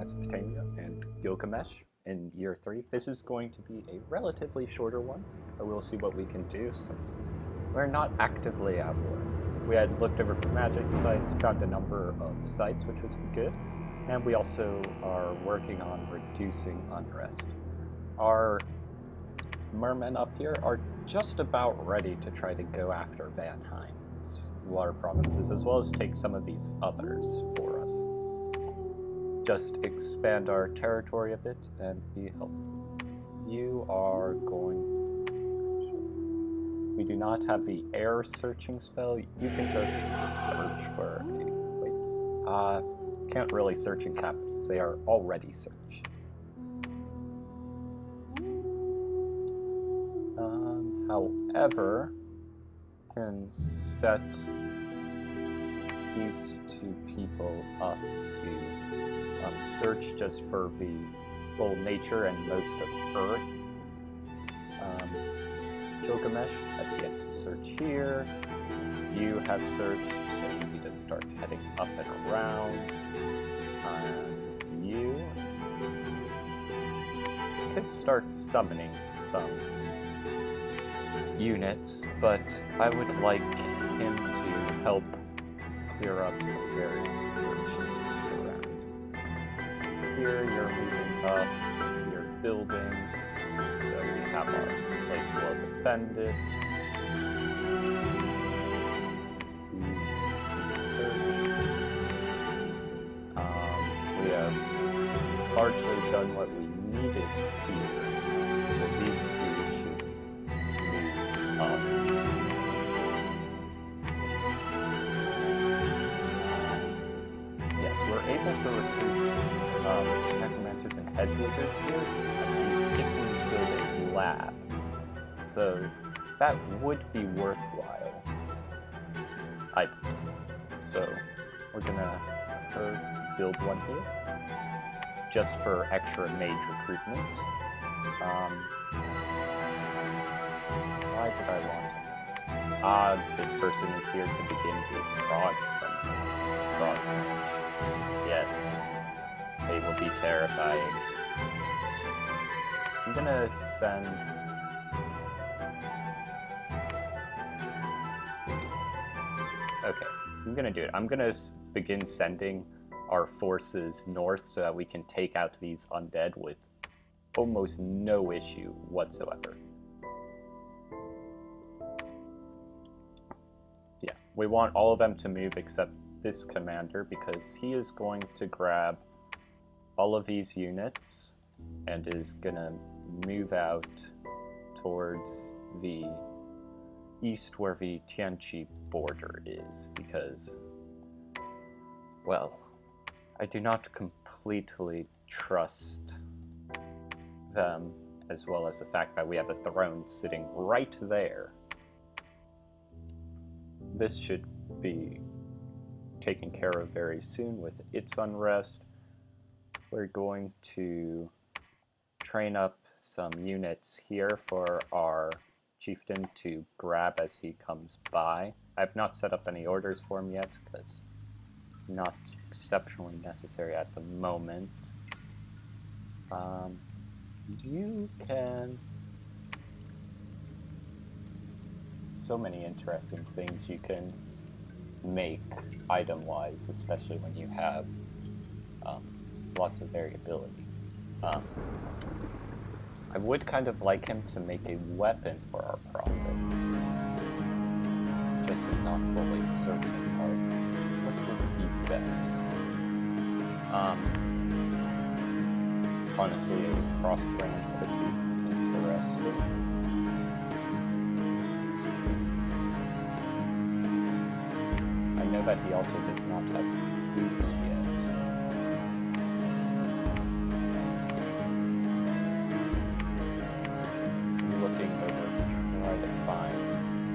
Mesopotamia and Gilgamesh in year 3. This is going to be a relatively shorter one, but we'll see what we can do since we're not actively at war. We had looked over magic sites, found a number of sites, which was good, and we also are working on reducing unrest. Our mermen up here are just about ready to try to go after Vanheim's water provinces, as well as take some of these others for us. Just expand our territory a bit and be helpful. You are going... We do not have the air searching spell. You can just search for a... Wait. Can't really search in capitals. They are already searched. However, can set these two people up to search just for the full nature and most of Earth. Gilgamesh has yet to search here. You have searched, so you need to start heading up and around. And you could start summoning some units, but I would like him to help clear up some various searches around. Here you're moving up, you're building, so we have our place well defended. We have largely done what we needed here, so these two should move up. Yes, we're able to recruit necromancers and hedge wizards here, if we build a lab. So that would be worthwhile. So we're gonna have her build one here, just for extra mage recruitment. Why did I want him? This person is here to begin to prod some prod damage. Yes, they will be terrifying. I'm gonna send... Okay, I'm gonna do it. I'm gonna begin sending our forces north so that we can take out these undead with almost no issue whatsoever. Yeah, we want all of them to move except this commander, because he is going to grab all of these units and is gonna move out towards the east where the Tianqi border is, because, well, I do not completely trust them, as well as the fact that we have a throne sitting right there. This should be taken care of very soon with its unrest. We're going to train up some units here for our chieftain to grab as he comes by. I've not set up any orders for him yet, because not exceptionally necessary at the moment. You can... So many interesting things you can make item-wise, especially when you have lots of variability. I would kind of like him to make a weapon for our prophet. Just not fully certain of what would be best. Honestly, a crossbrand would be interesting. I know that he also does not have boots yet. I'm looking over to try to find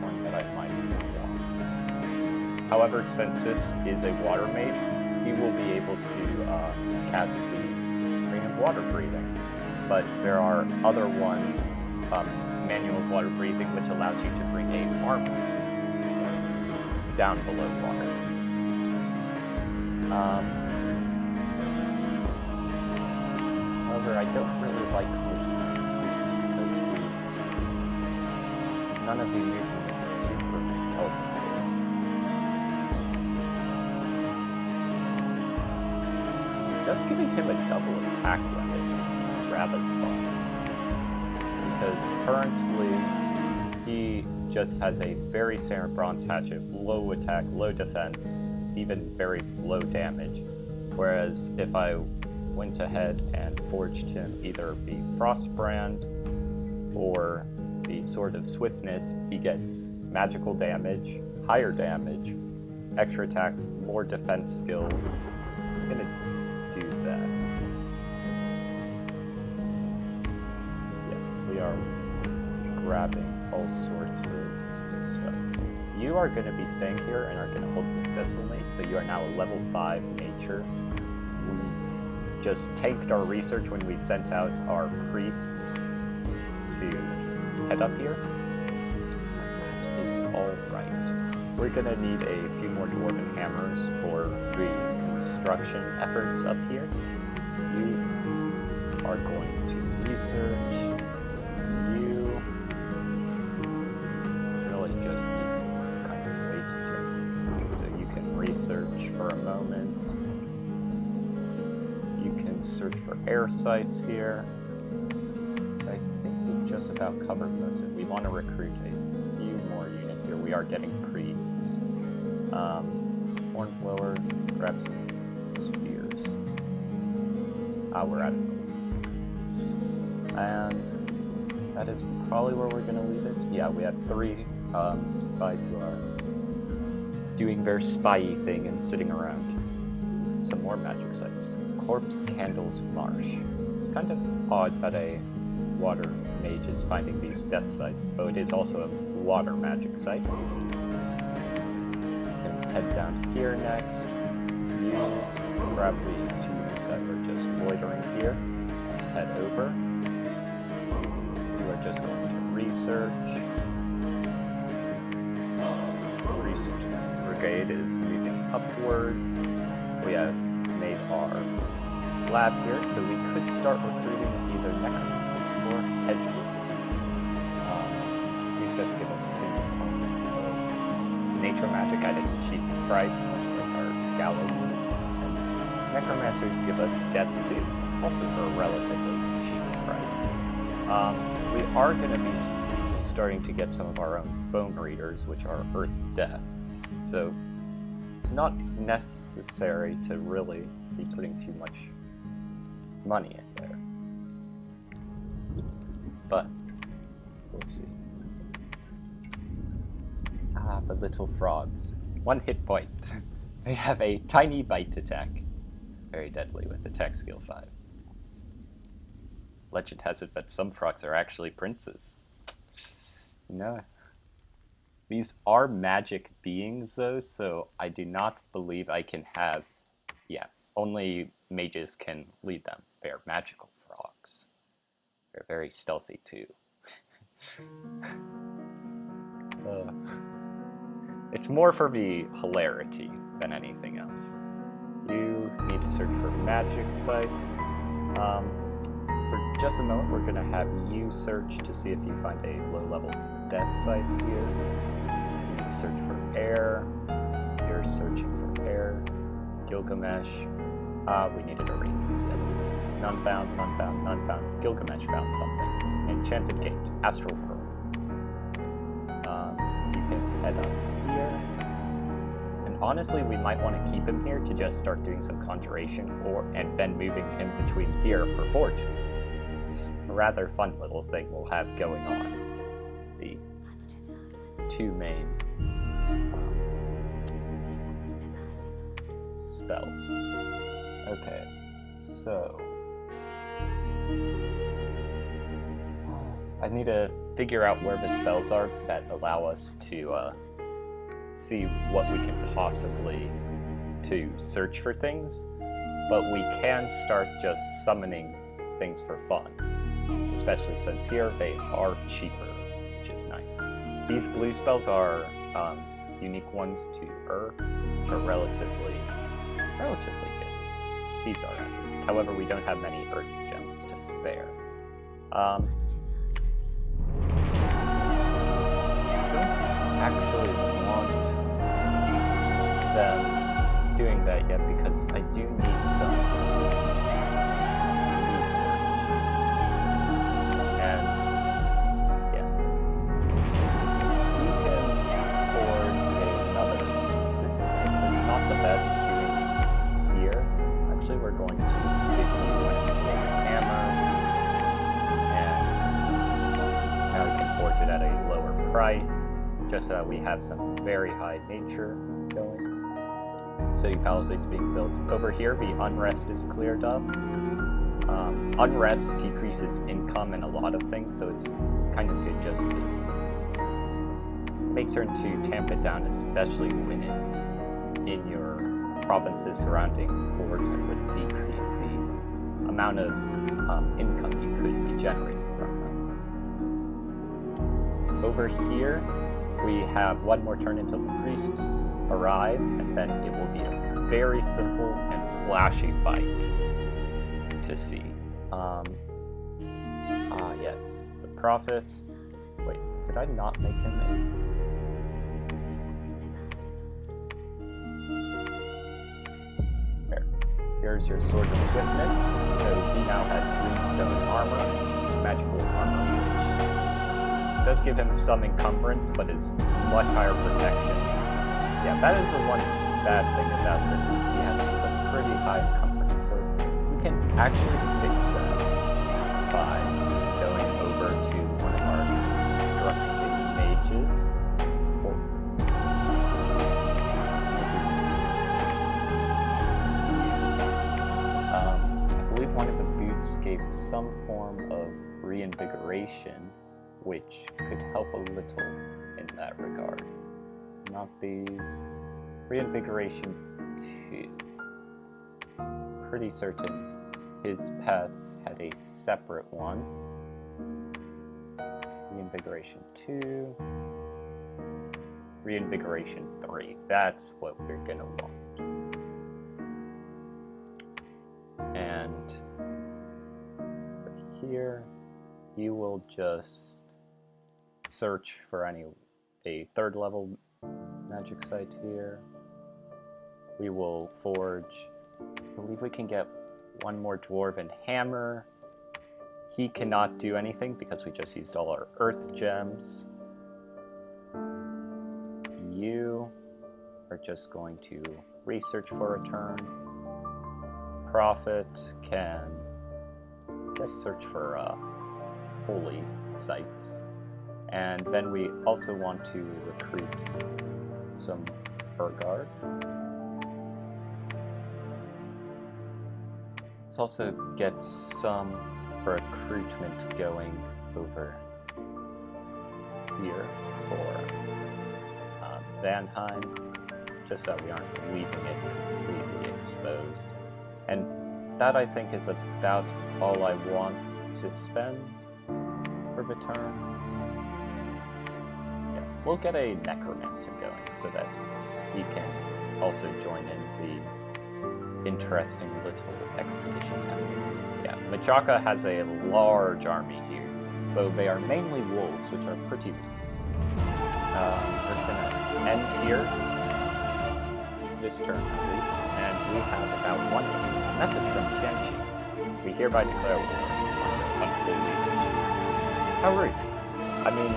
one that I might want. However, since this is a water mage, he will be able to cast the Ring of Water Breathing. But there are other ones, Manual of Water Breathing, which allows you to bring a armor down below water. I don't really like missing these creatures because none of the movement is super helpful. Just giving him a double attack weapon is rather fun. Because currently, he just has a very standard bronze hatchet, low attack, low defense, even very low damage. Whereas if I went ahead and forged him either the Frostbrand or the Sword of Swiftness, he gets magical damage, higher damage, extra attacks, more defense skill. I'm gonna do that. Yeah, we are grabbing all sorts of stuff. You are going to be staying here and are going to hold medicinally, so you are now a level 5 nature. We just tanked our research when we sent out our priests to head up here. That is alright. We're going to need a few more dwarven hammers for the construction efforts up here. You are going to research. Search for a moment. You can search for air sites here. I think we've just about covered most of it. We want to recruit a few more units here. We are getting priests. Hornblower, grab some spears. We're at it. And that is probably where we're going to leave it. Yeah, we have 3 spies who are doing their spy-y thing and sitting around. Some more magic sites. Corpse Candles Marsh. It's kind of odd that a water mage is finding these death sites, though it is also a water magic site. And head down here next. You grab the 2 units that are just loitering here. Head over. You are just going to research. Brigade is moving upwards. We have made our lab here, so we could start recruiting either necromancers or hedge wizards. These guys give us a single point of nature magic at a cheap price, much like our Gallo units. And necromancers give us death too, also for a relatively cheap price. We are going to be starting to get some of our own bone readers, which are Earth Death. So it's not necessary to really be putting too much money in there. But we'll see. The little frogs. 1 hit point. They have a tiny bite attack. Very deadly with attack skill 5. Legend has it that some frogs are actually princes. No. These are magic beings, though, so I do not believe I can have... Yeah, only mages can lead them. They are magical frogs. They're very stealthy, too. It's more for the hilarity than anything else. You need to search for magic sites. For just a moment, we're going to have you search to see if you find a low-level death site here. You need to search for air. You're searching for air. Gilgamesh. We needed a ring. None found, none found, none found. Gilgamesh found something. Enchanted Gate. Astral Pearl. You can head up here. And honestly, we might want to keep him here to just start doing some conjuration, and then moving him between here for fortune. It's a rather fun little thing we'll have going on. The 2 main spells. Okay, so I need to figure out where the spells are that allow us to see what we can possibly to search for things, but we can start just summoning things for fun, especially since here they are cheaper, which is nice. These blue spells are unique ones to Earth, which are relatively good. These are at least. However, we don't have many Earth gems. It's to spare. Don't actually want them doing that yet because I do need some research. And yeah, you can forge another display. So it's not the best doing it here. Actually, we're going to give you one of the hammers, and now we can forge it at a lower price, just so that we have some very high nature going. City Palisades being built. Over here, the unrest is cleared up. Unrest decreases income and a lot of things, so it's kind of good just to make certain to tamp it down, especially when it's in your provinces surrounding forts, and would decrease the amount of income you could be generating from them. Over here, we have one more turn until the priests arrive, and then it will be a very simple and flashy fight to see. Yes, the prophet. Wait, did I not make him There. Here's your Sword of Swiftness. So he now has greenstone armor, magical armor, which does give him some encumbrance, but is much higher protection. Yeah, that is the one bad thing about this, is he has some pretty high encumbrance, so you can actually fix that by going over to one of our constructing mages. I believe one of the boots gave some form of reinvigoration, which could help a little in that regard. Not these. Reinvigoration 2. Pretty certain his pets had a separate one. Reinvigoration 2. Reinvigoration 3. That's what we're gonna want. And here, you will just search for a third level magic site here. We will forge, I believe we can get one more dwarven hammer. He cannot do anything because we just used all our earth gems. You are just going to research for a turn. Prophet can just search for holy sites. And then we also want to recruit some Burgard. Let's also get some recruitment going over here for Vanheim, just so we aren't leaving it completely exposed. And that, I think, is about all I want to spend for the turn. Yeah, we'll get a necromancer going so that he can also join in the interesting little expeditions happening. Yeah, Machaka has a large army here, though they are mainly wolves, which are pretty weak. We're gonna end here, this turn at least, and we have about one message from Tianchi. We hereby declare war on the unholy. How rude. I mean,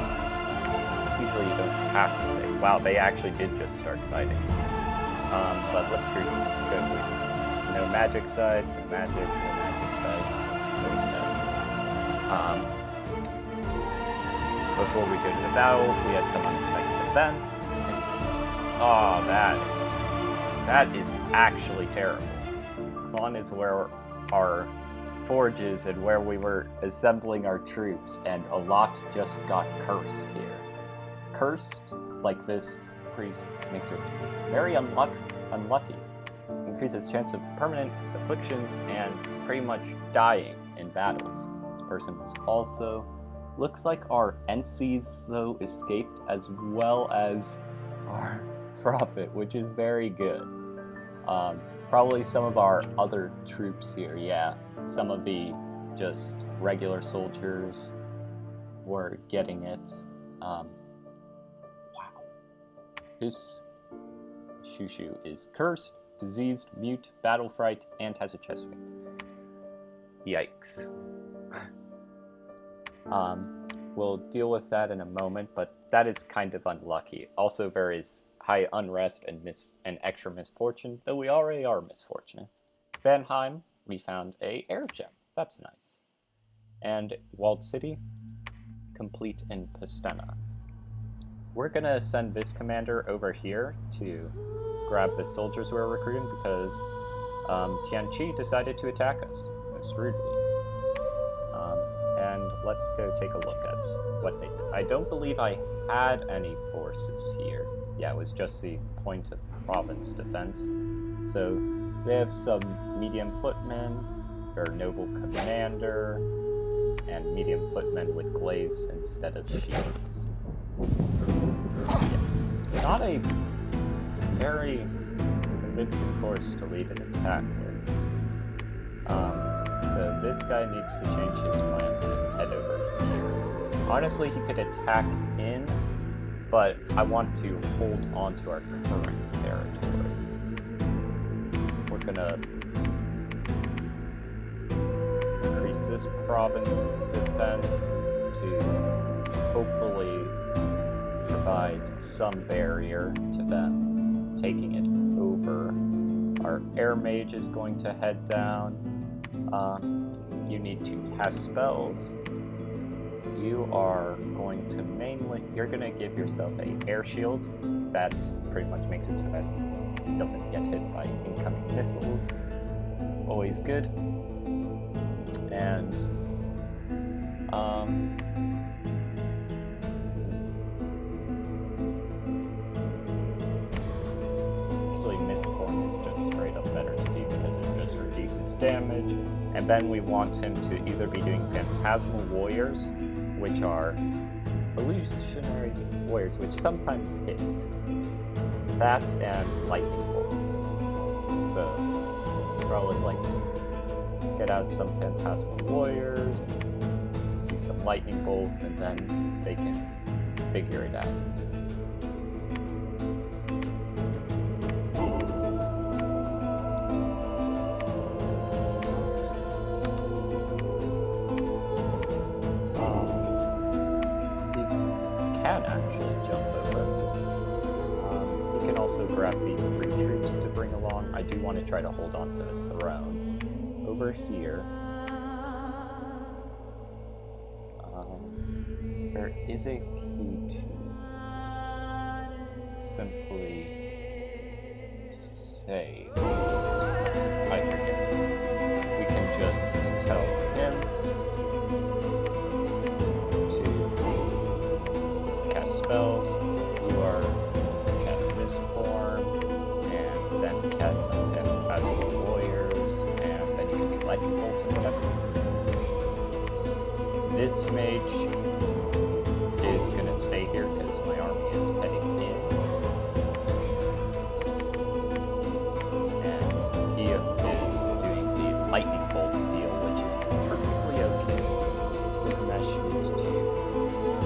usually you don't have to say, wow, they actually did just start fighting. But let's go through no magic sites, no magic sites, no stuff. Before we go to the battle, we had some unexpected events. Oh, that is actually terrible. Klon is where our forges and where we were assembling our troops, and a lot just got cursed here. Cursed, like this priest, makes it very unlucky. Increases chance of permanent afflictions and pretty much dying in battles. This person is also... Looks like our NCs, though, escaped, as well as our prophet, which is very good. Probably some of our other troops here, yeah. Some of the just regular soldiers were getting it. Wow. His Shushu is cursed, diseased, mute, battle fright, and has a chest wound. Yikes. We'll deal with that in a moment, but that is kind of unlucky. Also, there is high unrest and extra misfortune, though we already are misfortunate. Vanheim, we found a air gem. That's nice. And Walled City, complete in Pastena. We're gonna send this commander over here to grab the soldiers we are recruiting because Tianqi decided to attack us, most rudely. And let's go take a look at what they did. I don't believe I had any forces here. Yeah, it was just the point of province defense. So they have some medium footmen, their noble commander, and medium footmen with glaives instead of shields. Yeah. Not a very convincing force to lead an attack with. So this guy needs to change his plans and head over here. Honestly, he could attack in, but I want to hold on to our current territory. We're gonna increase this province defense to hopefully provide some barrier to them taking it over. Our air mage is going to head down. You need to cast spells. You are going to you're going to give yourself a air shield. That pretty much makes it so that he doesn't get hit by incoming missiles. Always good. And, usually Mistform is just straight up better to do because it just reduces damage. And then we want him to either be doing Phantasmal Warriors, which are illusionary warriors, which sometimes hit. That and lightning bolts. So, probably like get out some Phantasmal Warriors, do some lightning bolts, and then they can figure it out. Can actually jump over. We can also grab these 3 troops to bring along. I do want to try to hold on to the throne. Over here, there is a key to simply say, I forget. We can just tell him spells, you are cast Mistform, and then cast some Phantasmal Warriors, and then you can do Lightning Bolts and whatever. This mage is going to stay here because my army is heading in. And he is doing the Lightning Bolt deal, which is perfectly okay. Gilgamesh needs to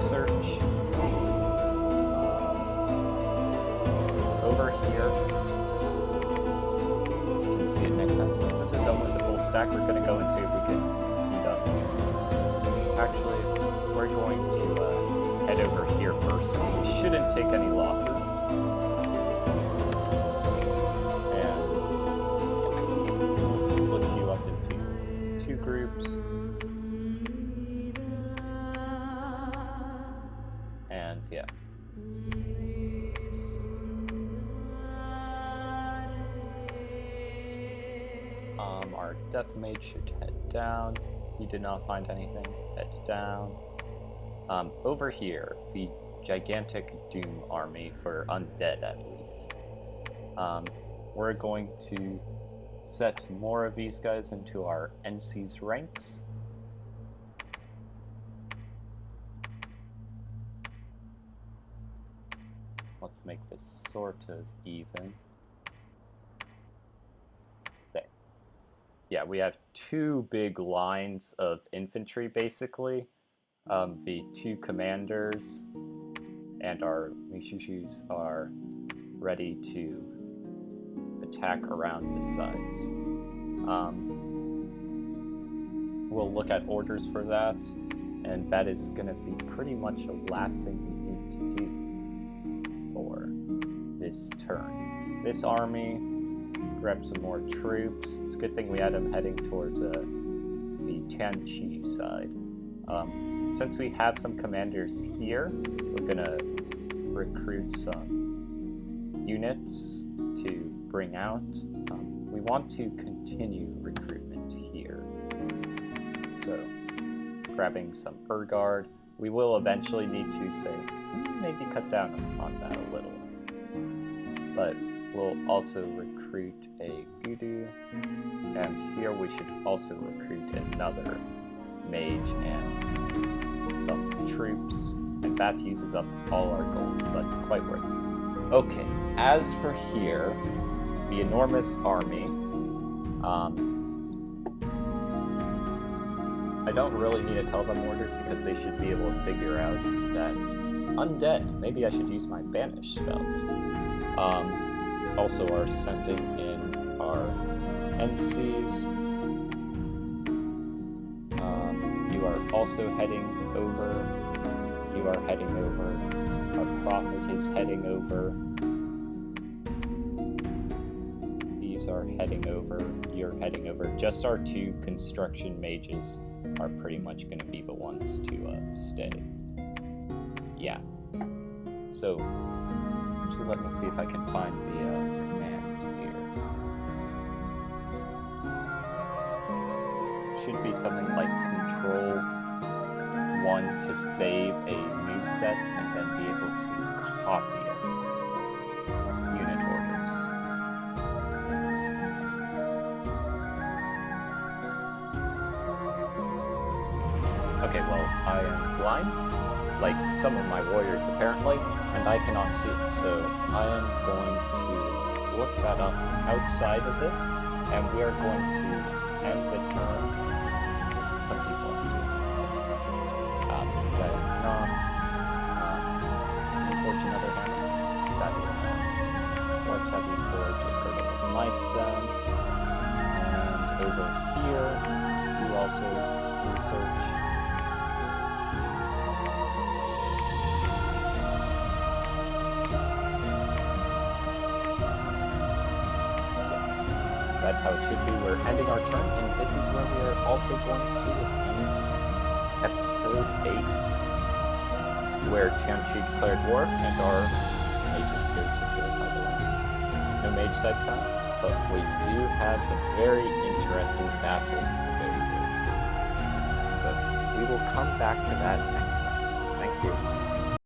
search. Over here, you can see it next time. Since this is almost a full stack, we're going to go and see if we can heat up. Actually, we're going to head over here first, since we shouldn't take any losses. And we'll split you up into 2 groups. And yeah. Our Death Mage should head down. He did not find anything. Head down. Over here, the gigantic Doom army, for undead at least. We're going to set more of these guys into our NC's ranks. Let's make this sort of even. There. Yeah. yeah, we have two big lines of infantry, basically. The two commanders and our Mage-Priests are ready to attack around the sides. We'll look at orders for that, and that is going to be pretty much the last thing we need to do for this turn. This army, grab some more troops. It's a good thing we had them heading towards the Tianqi side. Since we have some commanders here, we're going to recruit some units to bring out. We want to continue recruitment here. So, grabbing some Urguard. We will eventually need to say, maybe cut down on that a little. But we'll also recruit a Gudu, and here we should also recruit another mage and some troops, and that uses up all our gold, but quite worth it. Okay, as for here, the enormous army, I don't really need to tell them orders because they should be able to figure out that undead. Maybe I should use my banish spells. Also are sending in our NCs. You are also heading over. You are heading over. Our prophet is heading over. These are heading over. You're heading over. Just our two construction mages are pretty much going to be the ones to stay. Yeah. So, actually let me see if I can find the command here. Should be something like Control 1 to save a moveset and then be able to copy it. Unit orders. Okay, well, I am blind, like some of my warriors apparently, and I cannot see it, so I am going to look that up outside of this, and we are going to end the turn. Some people are doing it. This guy is not. Unfortunate other hand, sadly not. Let's have you forge a girdle of might then. And over here, you also research. That's how it should be. We're ending our turn, and this is where we are also going to end episode 8, where Tianqi declared war, and our mages go to purify the land. No mage sites found, but we do have some very interesting battles to go through. So, we will come back to that next time. Thank you.